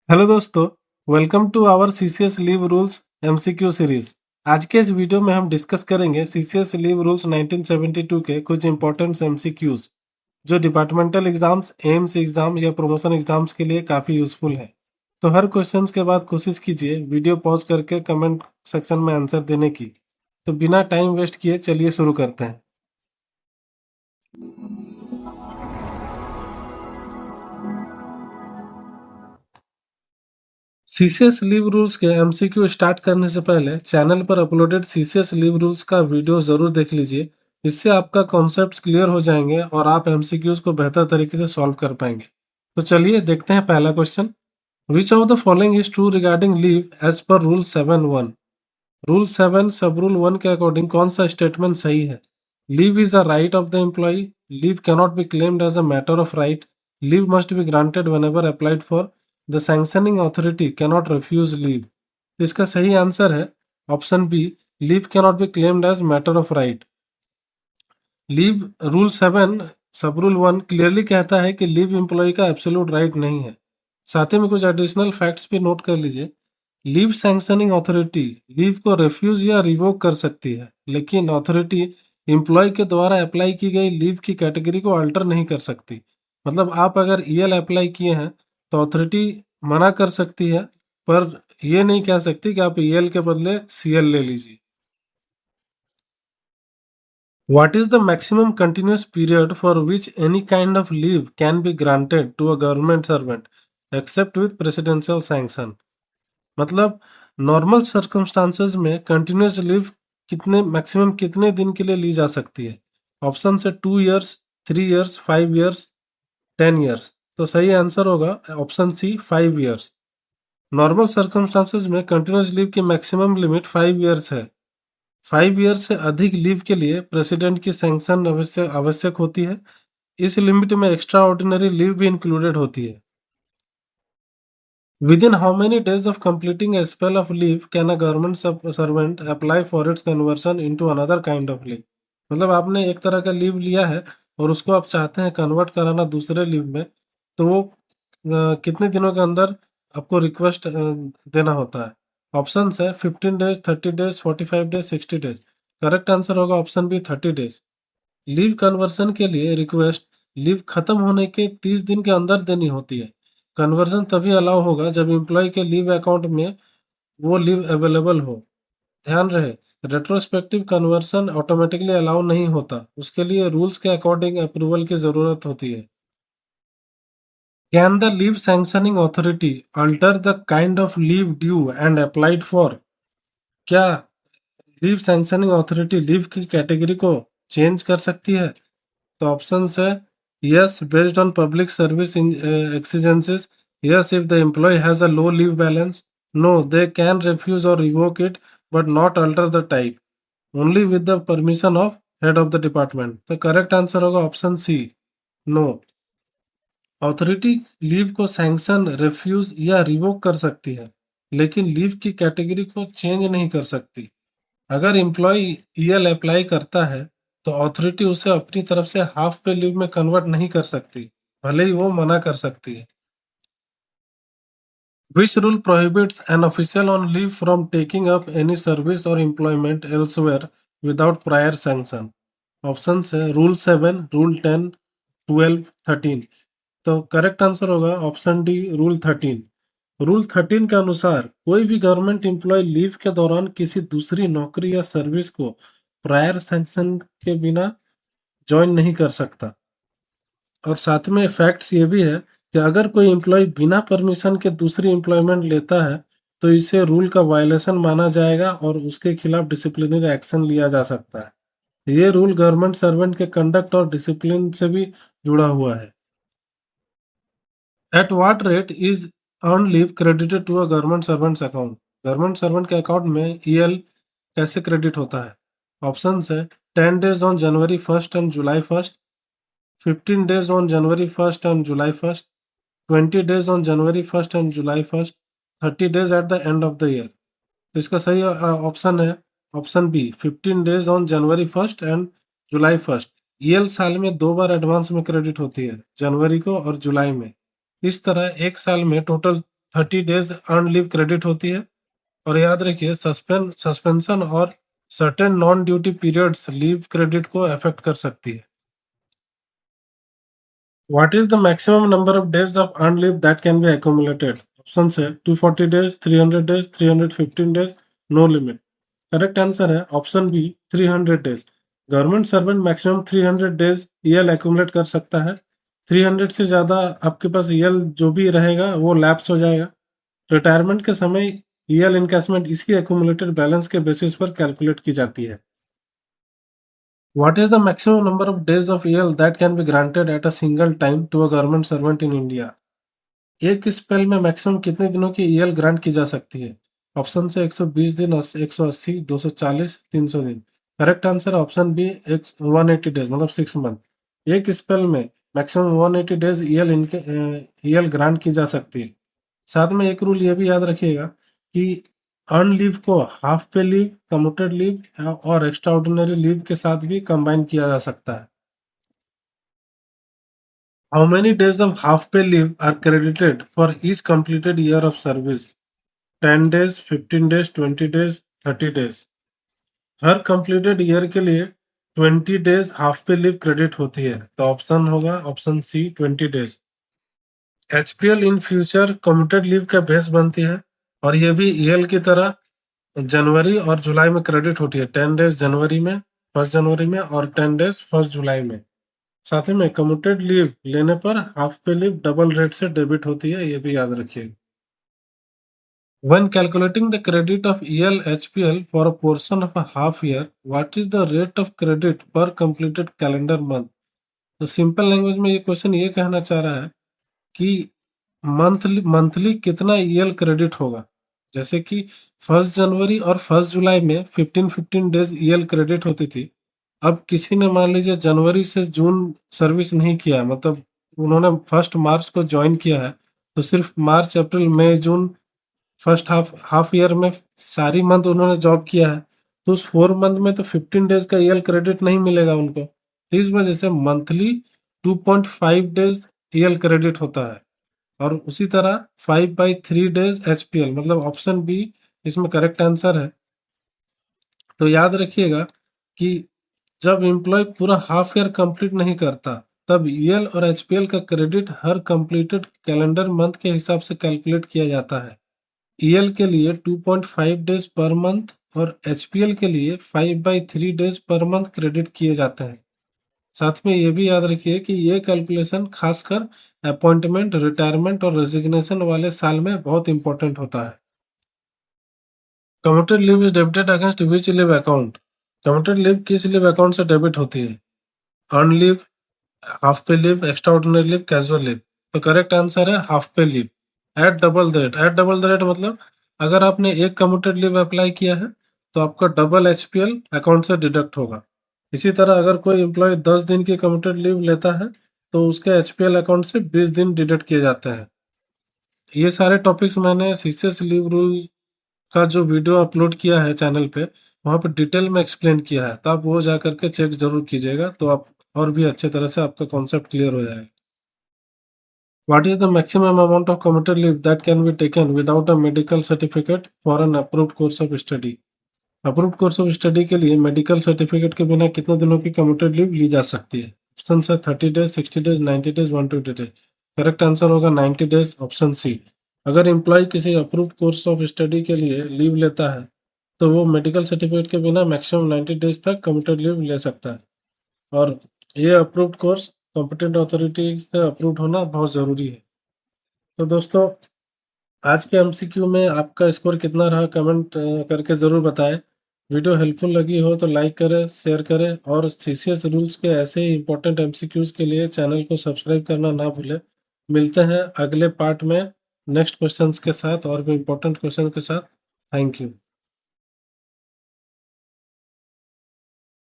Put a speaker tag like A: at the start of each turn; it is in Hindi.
A: हेलो दोस्तों, welcome to our CCS leave rules MCQ series. आज के इस वीडियो में हम डिस्कस करेंगे सीसीएस लीव रूल्स 1972 के कुछ इंपॉर्टेंट एमसीक्यूज जो डिपार्टमेंटल एग्जाम्स, एम्स एग्जाम या प्रमोशन एग्जाम्स के लिए काफी यूजफुल है। तो हर क्वेश्चंस के बाद कोशिश कीजिए वीडियो पॉज करके कमेंट सेक्शन में आंसर देने की। तो बिना टाइम वेस्ट किए चलिए शुरू करते हैं। सीसीएस लीव रूल्स के एमसीक्यू स्टार्ट करने से पहले चैनल पर अपलोडेड सीसीएस लीव रूल्स का वीडियो जरूर देख लीजिए। इससे आपका कॉन्सेप्ट क्लियर हो जाएंगे और आप एमसीक्यूज को बेहतर तरीके से सॉल्व कर पाएंगे। तो चलिए देखते हैं पहला question. Which of the following is true regarding leave as per rule 7(1)। Rule 7 sub rule 1 के अकॉर्डिंग कौन सा स्टेटमेंट सही है? Leave is a right of the employee. Leave cannot be claimed as a matter of right. Leave must be granted whenever applied for. The sanctioning authority cannot refuse leave. इसका सही आंसर है option B, leave cannot be claimed as matter of right. Leave rule 7 sub rule 1 clearly कहता है कि लीव एम्प्लॉय का एब्सोल्यूट राइट नहीं है। साथ ही में कुछ एडिशनल फैक्ट्स भी नोट कर लीजिए। लीव सैंक्शनिंग अथॉरिटी लीव को रिफ्यूज या रिवोक कर सकती है, लेकिन अथॉरिटी एम्प्लॉय के द्वारा अप्लाई की गई लीव की कैटेगरी को अल्टर नहीं कर सकती। मतलब आप अगर ईएल अप्लाई किए हैं तो अथॉरिटी मना कर सकती है, पर ये नहीं कह सकती कि आप ईएल के बदले सीएल ले लीजिए। What is the maximum continuous period for which any kind of leave can be granted to a government servant except with presidential sanction? मतलब नॉर्मल सर्कमस्टांसेस में कंटिन्यूस लीव कितने मैक्सिमम कितने दिन के लिए ली जा सकती है? ऑप्शन से 2 इयर्स, 3 इयर्स, 5 इयर्स, 10 इयर्स। तो सही आंसर होगा option C, 5 years. Normal circumstances में कंटिन्यूस लीव की मैक्सिमम लिमिट 5 इयर्स है। 5 इयर्स से अधिक लीव के लिए प्रेसिडेंट की सैंक्शन आवश्यक होती है। इस लिमिट में एक्स्ट्रा ऑर्डिनरी लीव भी इंक्लूडेड होती है। Within how many days of completing a spell of leave can a government servant apply for its conversion into another kind of leave? मतलब आपने एक तरह का लीव लिया है और उसको आप चाहते हैं कन्वर्ट कराना दूसरे लीव में, तो वो कितने दिनों के अंदर आपको रिक्वेस्ट देना होता है? ऑप्शन है 15 days, 30 days, 45 days, 60 days. Correct answer होगा option B, 30 days. Leave conversion के लिए रिक्वेस्ट लीव खत्म होने के 30 दिन के अंदर देनी होती है। कन्वर्जन तभी अलाउ होगा जब एम्प्लॉय के लीव अकाउंट में वो लीव अवेलेबल हो। ध्यान रहे, रेट्रोस्पेक्टिव कन्वर्सन ऑटोमेटिकली अलाउ नहीं होता, उसके लिए रूल्स के अकॉर्डिंग अप्रूवल की जरूरत होती है। Can the leave sanctioning authority alter the kind of leave due and applied for? क्या लीव सैंक्शनिंग अथॉरिटी लीव की कैटेगरी को चेंज कर सकती है? तो ऑप्शन है yes, based on public service exigencies. Yes, if the employee has a low leave balance. No, they can refuse or revoke it, but not alter the type. Only with the permission of head of the department. तो करेक्ट आंसर होगा option C, no. Authority leave को सैंक्शन, रिफ्यूज या रिवोक कर सकती है, लेकिन लीव की कैटेगरी को चेंज नहीं कर सकती। अगर एम्प्लॉय ईएल अप्लाई करता है तो अथॉरिटी उसे अपनी तरफ से हाफ पे लीव में कन्वर्ट नहीं कर सकती, भले ही वो मना कर सकती है। Which rule prohibits an official on leave from taking up any service or employment elsewhere without prior sanction? Option है रूल 7, रूल 10, 12, 13। तो करेक्ट आंसर होगा ऑप्शन डी, रूल 13। रूल 13 के अनुसार कोई भी गवर्नमेंट एम्प्लॉय लीव के दौरान किसी दूसरी नौकरी या सर्विस को प्रायर सैंक्शन के बिना ज्वाइन नहीं कर सकता। और साथ में फैक्ट्स ये भी है कि अगर कोई एम्प्लॉय बिना परमिशन के दूसरी एम्प्लॉयमेंट लेता है तो इसे रूल का वायलेशन माना जाएगा और उसके खिलाफ डिसिप्लिनरी एक्शन लिया जा सकता है। ये रूल गवर्नमेंट सर्वेंट के कंडक्ट और डिसिप्लिन से भी जुड़ा हुआ है। At what rate is earn leave credited to a government servants account? Government servant के अकाउंट में ईएल कैसे क्रेडिट होता है? ऑप्शन है 10 days on January 1st and July 1st, 15 days on January 1st and July 1st, 20 days on January 1st and July 1st, 30 days at the end of the year. तो इसका सही ऑप्शन है option B, 15 days on January 1st and July 1st। EL साल में 2 बार एडवांस में क्रेडिट होती है, जनवरी को और जुलाई में। इस तरह एक साल में total 30 days earn leave credit होती है। और याद रखिए सस्पेंशन और certain non duty periods leave credit को अफेक्ट कर सकती है। What is the maximum number of days of earn leave that can be accumulated? Option है 240 days, 300 days, 315 days, no limit. Correct answer है option B 300 days. Government servant maximum 300 days EL accumulate कर सकता है। 300 से ज्यादा आपके पास ईएल जो भी रहेगा वो लैप्स हो जाएगा। रिटायरमेंट के समय ईएल इनकैशमेंट इसकी एक्यूमुलेटेड बैलेंस के बेसिस पर कैलकुलेट की जाती है। What is the maximum number of days of EL that can be granted at a single time to a government servant in India? एक स्पेल में मैक्सिमम कितने दिनों की ईएल ग्रांट की जा सकती है? ऑप्शन से 120 दिन, 180, 240, 300 दिन। Correct answer option B 180 days मतलब 6 मंथ। एक स्पेल में मैक्सिमम 180 डेज ईएल ग्रांट की जा सकती है। साथ में एक रूल ये भी याद रखिएगा कि अर्न लीव को half pay leave, commuted leave और एक्स्ट्रा ऑर्डिनरी लीव के साथ भी कंबाइन किया जा सकता है। How many days of half pay leave are credited for each completed year of service? 10 days, 15 days, 20 days, 30 days. हर कंप्लीटेड ईयर के लिए 20 days half pay leave credit होती है, तो ऑप्शन होगा option C 20 days. HPL in future commuted leave का बेस बनती है और ये भी ईएल की तरह जनवरी और जुलाई में क्रेडिट होती है। 10 डेज जनवरी में, 1 जनवरी में, और 10 डेज 1 जुलाई में। साथ ही में कम्यूटेड लीव लेने पर half pay leave double rate से डेबिट होती है, ये भी याद रखिए। When calculating the credit of EL HPL for a portion of a half year, what is the rate of credit per completed calendar month? तो सिंपल लैंग्वेज में ये क्वेश्चन ये कहना चाह रहा है कि मंथली मंथली कितना ईएल क्रेडिट होगा। जैसे कि 1 जनवरी और 1 जुलाई में 15 डेज ईएल क्रेडिट होती थी। अब किसी ने मान लीजिए जनवरी से जून सर्विस नहीं किया, मतलब उन्होंने 1 मार्च को ज्वाइन किया है, तो सिर्फ मार्च, अप्रैल, मई, जून फर्स्ट हाफ ईयर में सारी मंथ उन्होंने जॉब किया है, तो उस 4 मंथ में तो 15 डेज का ईएल क्रेडिट नहीं मिलेगा उनको। तो इस वजह से मंथली 2.5 डेज ईएल क्रेडिट होता है। और उसी तरह 5/3 डेज एचपीएल, मतलब ऑप्शन बी इसमें करेक्ट आंसर है। तो याद रखिएगा कि जब एम्प्लॉय पूरा हाफ ईयर कंप्लीट नहीं करता, तब ईएल और एचपीएल का क्रेडिट हर कंप्लीटेड कैलेंडर मंथ के हिसाब से कैलकुलेट किया जाता है। ईएल के लिए 2.5 डेज पर मंथ और एचपीएल के लिए 5/3 डेज पर मंथ क्रेडिट किए जाते हैं। साथ में ये भी याद रखिए कि ये कैलकुलेशन खासकर अपॉइंटमेंट, रिटायरमेंट और रेजिग्नेशन वाले साल में बहुत इंपॉर्टेंट होता है। Commuted leave is debited against which leave account? Commuted leave किस लीव अकाउंट से डेबिट होती है? Earn leave, half pay leave, extra ordinary leave, casual leave. तो करेक्ट आंसर है half pay leave. At double the rate, at double the rate मतलब अगर आपने एक कम्यूटेड लीव अप्लाई किया है तो आपका डबल एचपीएल अकाउंट से डिडक्ट होगा। इसी तरह अगर कोई एम्प्लॉय 10 दिन की कम्यूटेड लीव लेता है तो उसके एचपीएल अकाउंट से 20 दिन डिडक्ट किए जाते हैं। ये सारे टॉपिक्स मैंने सीसीएस लीव रूल का जो वीडियो अपलोड किया है चैनल पे, वहाँ पे डिटेल में एक्सप्लेन किया है, तो आप वो जा करके चेक जरूर कीजिएगा, तो आप और भी अच्छे तरह से आपका कॉन्सेप्ट क्लियर हो जाएगा। What is the maximum amount of commuter leave that can be taken without a medical certificate for an approved course of study? Approved course of study के लिए मेडिकल सर्टिफिकेट के बिना कितने दिनों की कम्यूटेड लीव ली जा सकती है? ऑप्शन है 30 days, 60 days, 90 days, 120 days. Correct answer होगा 90 डेज, ऑप्शन सी। अगर एम्प्लॉय किसी अप्रूव्ड कोर्स ऑफ स्टडी के लिए लीव लेता है तो वो मेडिकल सर्टिफिकेट के बिना मैक्सिमम 90 डेज तक कम्यूटेड लीव ले सकता है। और ये अप्रूव्ड कोर्स कॉम्पिटेंट अथॉरिटी से अप्रूव्ड होना बहुत ज़रूरी है। तो दोस्तों, आज के एमसीक्यू में आपका स्कोर कितना रहा कमेंट करके ज़रूर बताएं। वीडियो हेल्पफुल लगी हो तो लाइक करें, शेयर करें और सीसीएस रूल्स के ऐसे ही इंपॉर्टेंट एमसीक्यूज के लिए चैनल को सब्सक्राइब करना ना भूलें। मिलते हैं अगले पार्ट में नेक्स्ट क्वेश्चंस के साथ और भी इंपॉर्टेंट क्वेश्चन के साथ। Thank you.